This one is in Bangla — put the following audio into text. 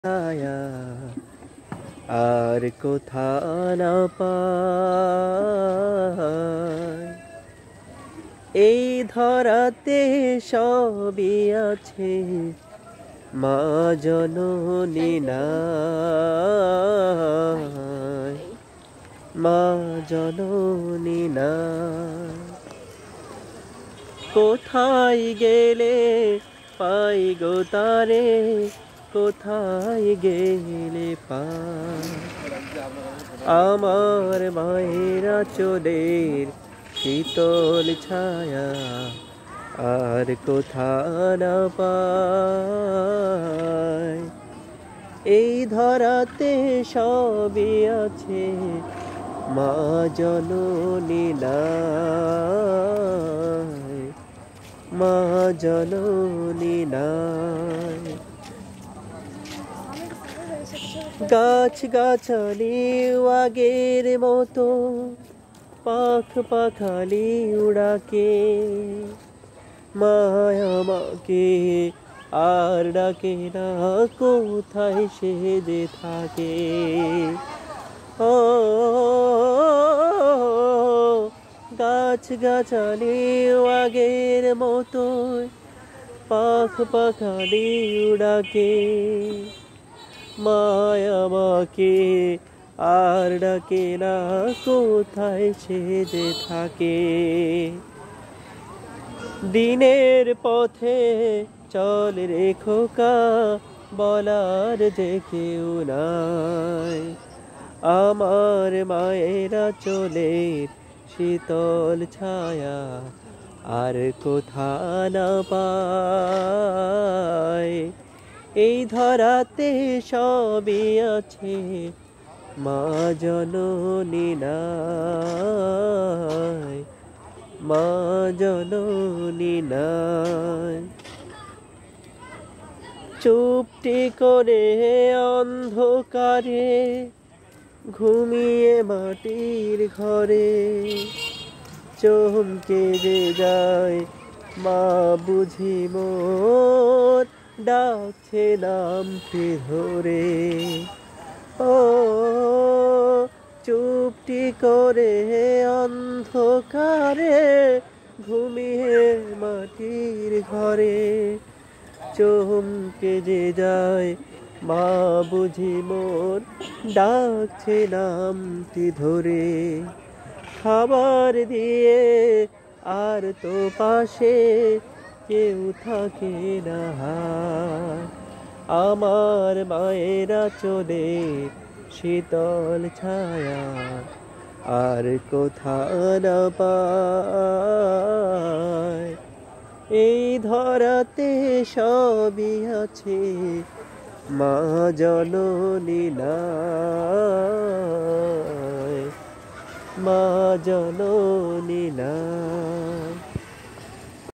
ছায়া আর কোথা না পাই। এই ধরাতে সবই আছে, মা জননী নাই, মা জননী নাই। কোথায় গেলে পাই গো তারে, কোথায় গেলে পাই। আমার মায়ের আঁচলের শীতল ছায়া আর কোথা না পাই। এই ধরাতে সবই আছে, মা জননী নাই, মা জননী নাই। গাছ গাছালি আগের মতো পাখ পাখালি উড়াকে, মায়া আমাকে আর ডাকে না, কোথায় সে যে থাকে। ও গাছ গাছালি আগের মতো পাখ পাখালি উড়াকে, মায়া আমাকে আর ডাকে না, কোথায় সে যে থাকে। দিনের পথে চল রে খোকা, বলার যে কেউ নাই। আমার মায়ের আঁচলের শীতল ছায়া আর কোথা না পাই। এই ধরাতে সবই আছে, মা জননী নাই, মা জননী নাই। চুপটি করে অন্ধকারে ঘুমিয়ে মাটির ঘরে, চমকে যে যায় মা বুঝি মোর, ডাকছে নামটি ধরে। ও চুপটি করে অন্ধকারে ঘুমিয়ে মাটির ঘরে, চমকে যে যায় মা বুঝি মোর, ডাকছে নামটি ধরে। খাবার দিয়ে আর তো পাশে কেউ থাকে না, আমার মায়ের আঁচলের শীতল ছায়া আর কোথা না পাই। এই ধরাতে সবই আছে, মা জননী নাই, মা জননী নাই।